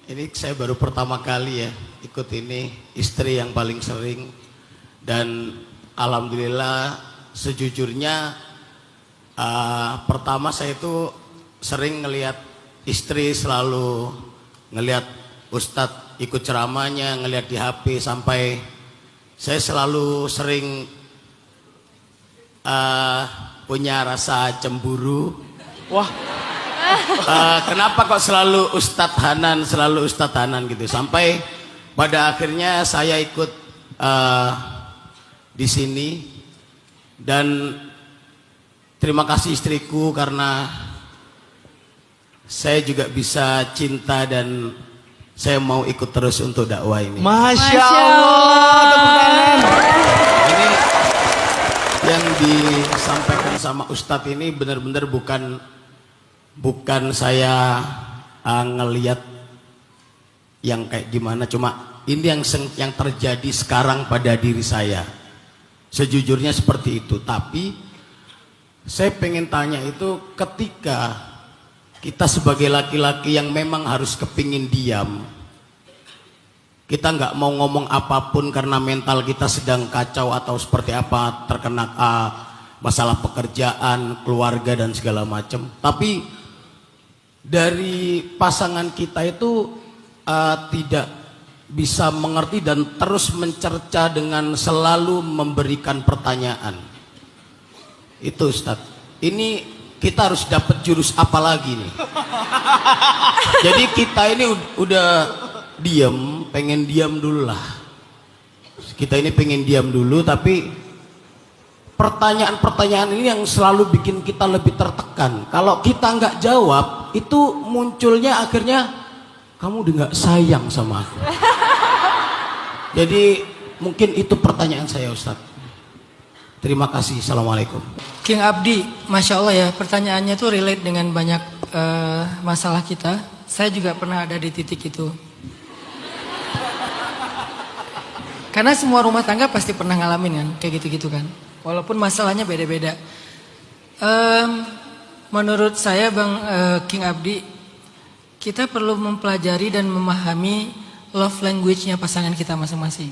Ini saya baru pertama kali ya ikut ini, istri yang paling sering. Dan alhamdulillah sejujurnya pertama saya itu sering ngelihat istri selalu ngelihat Ustadz ikut ceramahnya, ngelihat di HP, sampai saya selalu sering punya rasa cemburu. Wah, kenapa kok selalu Ustadz Hanan gitu. Sampai pada akhirnya saya ikut di sini, dan terima kasih istriku karena saya juga bisa cinta dan saya mau ikut terus untuk dakwah ini. Masya Allah. Ini yang disampaikan sama Ustadz ini benar-benar bukan saya ngelihat yang kayak gimana, cuma ini yang terjadi sekarang pada diri saya. Sejujurnya seperti itu. Tapi saya pengen tanya itu, ketika kita sebagai laki-laki yang memang harus kepingin diam, kita nggak mau ngomong apapun karena mental kita sedang kacau atau seperti apa, terkena masalah pekerjaan, keluarga dan segala macam. Tapi dari pasangan kita itu tidak bisa mengerti dan terus mencerca dengan selalu memberikan pertanyaan. Itu Ustadz, ini kita harus dapat jurus apa lagi nih? Jadi kita ini udah diam, pengen diam dulu lah. Kita ini pengen diam dulu, tapi pertanyaan-pertanyaan ini yang selalu bikin kita lebih tertekan. Kalau kita nggak jawab, itu munculnya akhirnya kamu udah nggak sayang sama aku. Jadi mungkin itu pertanyaan saya, Ustadz. Terima kasih. Assalamualaikum. King Abdi, Masya Allah ya, pertanyaannya tuh relate dengan banyak masalah kita. Saya juga pernah ada di titik itu. Karena semua rumah tangga pasti pernah ngalamin kan, kayak gitu-gitu kan. Walaupun masalahnya beda-beda. Menurut saya Bang King Abdi, kita perlu mempelajari dan memahami love language-nya pasangan kita masing-masing.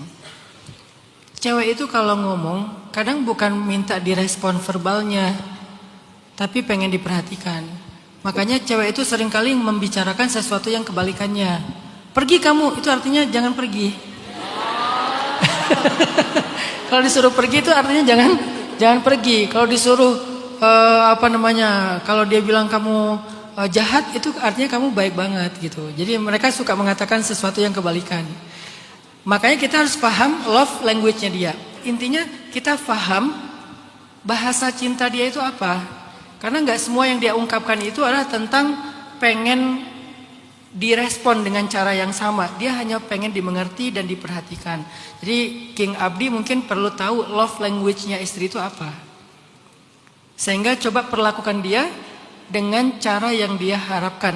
Cewek itu kalau ngomong, kadang bukan minta direspon verbalnya, tapi pengen diperhatikan. Makanya cewek itu seringkali membicarakan sesuatu yang kebalikannya. Pergi kamu, itu artinya jangan pergi. Kalau disuruh pergi itu artinya jangan pergi. Kalau disuruh kalau dia bilang kamu jahat, itu artinya kamu baik banget gitu. Jadi mereka suka mengatakan sesuatu yang kebalikan. Makanya kita harus paham love language-nya dia. Intinya kita paham bahasa cinta dia itu apa. Karena nggak semua yang dia ungkapkan itu adalah tentang pengen direspon dengan cara yang sama. Dia hanya pengen dimengerti dan diperhatikan. Jadi King Abdi mungkin perlu tahu love language-nya istri itu apa. Sehingga coba perlakukan dia dengan cara yang dia harapkan.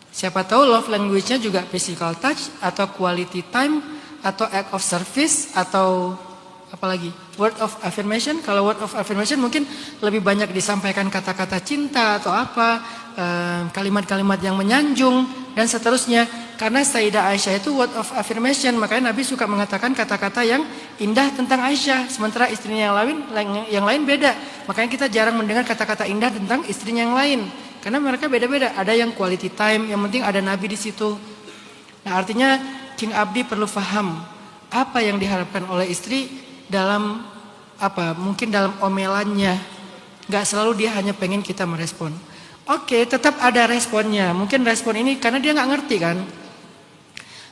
Siapa tahu love language-nya juga physical touch, atau quality time, atau act of service, atau apalagi word of affirmation. Kalau word of affirmation mungkin lebih banyak disampaikan kata-kata cinta atau apa, kalimat-kalimat yang menyanjung dan seterusnya. Karena Sayyidah Aisyah itu word of affirmation, makanya Nabi suka mengatakan kata-kata yang indah tentang Aisyah, sementara istrinya yang lain beda. Makanya kita jarang mendengar kata-kata indah tentang istrinya yang lain. Karena mereka beda-beda, ada yang quality time, yang penting ada Nabi di situ. Nah, artinya King Abdi perlu paham apa yang diharapkan oleh istri dalam mungkin dalam omelannya. Gak selalu dia hanya pengen kita merespon. Oke, tetap ada responnya. Mungkin respon ini karena dia gak ngerti kan.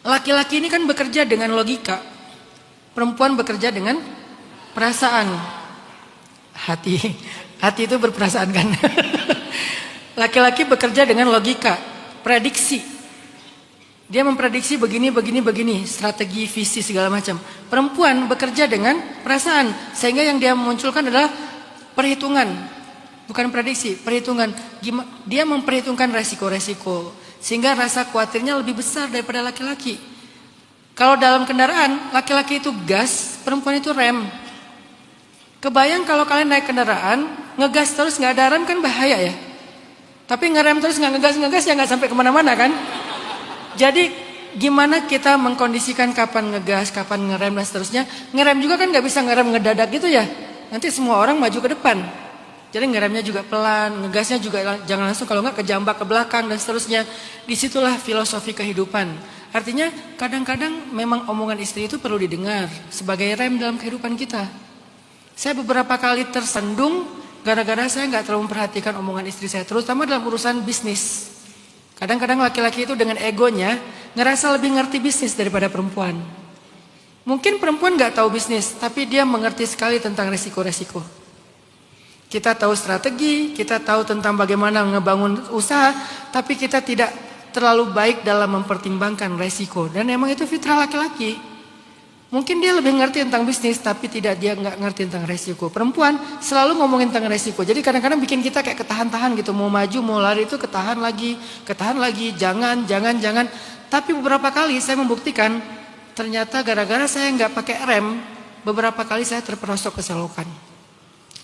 Laki-laki ini kan bekerja dengan logika, perempuan bekerja dengan perasaan. Hati itu berperasaan kan. Laki-laki bekerja dengan logika, prediksi. Dia memprediksi begini, strategi, visi segala macam. Perempuan bekerja dengan perasaan, sehingga yang dia munculkan adalah perhitungan, bukan prediksi, perhitungan. Dia memperhitungkan resiko-resiko, sehingga rasa khawatirnya lebih besar daripada laki-laki. Kalau dalam kendaraan, laki-laki itu gas, perempuan itu rem. Kebayang kalau kalian naik kendaraan, ngegas terus nggak ada rem kan bahaya ya. Tapi ngerem terus nggak ngegas ya nggak sampai kemana-mana kan. Jadi gimana kita mengkondisikan kapan ngegas, kapan ngerem dan seterusnya. Ngerem juga kan nggak bisa ngerem ngedadak gitu ya. Nanti semua orang maju ke depan. Jadi ngeremnya juga pelan, ngegasnya juga jangan langsung, kalau nggak kejambak ke belakang dan seterusnya. Disitulah filosofi kehidupan. Artinya kadang-kadang memang omongan istri itu perlu didengar sebagai rem dalam kehidupan kita. Saya beberapa kali tersandung gara-gara saya nggak terlalu memperhatikan omongan istri saya, terutama dalam urusan bisnis. Kadang-kadang laki-laki itu dengan egonya ngerasa lebih ngerti bisnis daripada perempuan. Mungkin perempuan nggak tahu bisnis, tapi dia mengerti sekali tentang resiko-resiko. Kita tahu strategi, kita tahu tentang bagaimana ngebangun usaha, tapi kita tidak terlalu baik dalam mempertimbangkan resiko. Dan emang itu fitrah laki-laki. Mungkin dia lebih ngerti tentang bisnis, tapi dia nggak ngerti tentang resiko. Perempuan selalu ngomongin tentang resiko. Jadi kadang-kadang bikin kita kayak ketahan-tahan gitu. Mau maju, mau lari itu ketahan lagi, jangan. Tapi beberapa kali saya membuktikan, ternyata gara-gara saya nggak pakai rem, beberapa kali saya terperosok ke selokan.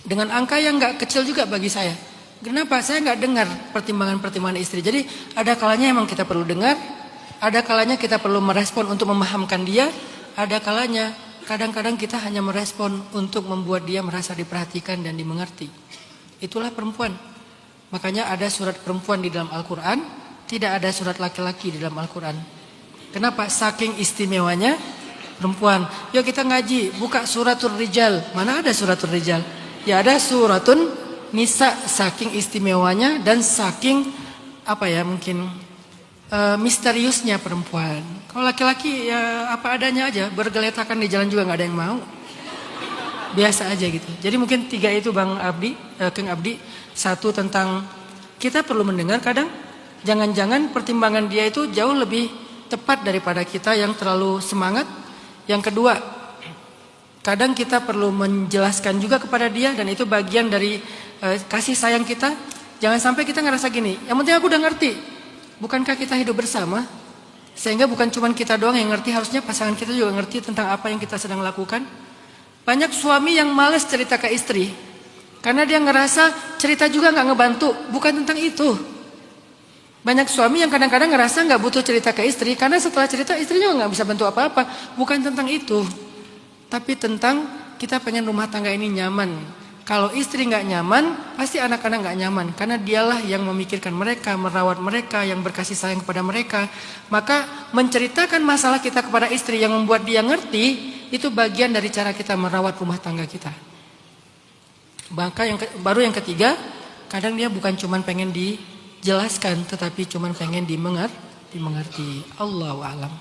Dengan angka yang nggak kecil juga bagi saya. Kenapa? Saya nggak dengar pertimbangan-pertimbangan istri. Jadi ada kalanya emang kita perlu dengar, ada kalanya kita perlu merespon untuk memahamkan dia. Ada kalanya, kadang-kadang kita hanya merespon untuk membuat dia merasa diperhatikan dan dimengerti. Itulah perempuan. Makanya ada surat perempuan di dalam Al-Quran, tidak ada surat laki-laki di dalam Al-Quran. Kenapa? Saking istimewanya perempuan. Yuk kita ngaji, buka suratul Rijal. Mana ada suratul Rijal? Ya ada suratun Nisa, saking istimewanya dan saking misteriusnya perempuan. Kalau laki-laki ya apa adanya aja, bergeletakan di jalan juga nggak ada yang mau. Biasa aja gitu. Jadi mungkin 3 itu Kang Abdi. 1 tentang kita perlu mendengar kadang. Jangan-jangan pertimbangan dia itu jauh lebih tepat daripada kita yang terlalu semangat. Yang kedua, kadang kita perlu menjelaskan juga kepada dia dan itu bagian dari kasih sayang kita. Jangan sampai kita ngerasa gini, yang penting aku udah ngerti. Bukankah kita hidup bersama? Sehingga bukan cuma kita doang yang ngerti, harusnya pasangan kita juga ngerti tentang apa yang kita sedang lakukan. Banyak suami yang males cerita ke istri karena dia ngerasa cerita juga nggak ngebantu. Bukan tentang itu. Banyak suami yang kadang-kadang ngerasa nggak butuh cerita ke istri karena setelah cerita istri juga nggak bisa bantu apa-apa. Bukan tentang itu, tapi tentang kita pengen rumah tangga ini nyaman. Kalau istri nggak nyaman, pasti anak-anak nggak nyaman. Karena dialah yang memikirkan mereka, merawat mereka, yang berkasih sayang kepada mereka. Maka menceritakan masalah kita kepada istri yang membuat dia ngerti, itu bagian dari cara kita merawat rumah tangga kita. Maka baru yang ketiga, kadang dia bukan cuma pengen dijelaskan, tetapi cuma pengen dimengerti. Allahu a'lam.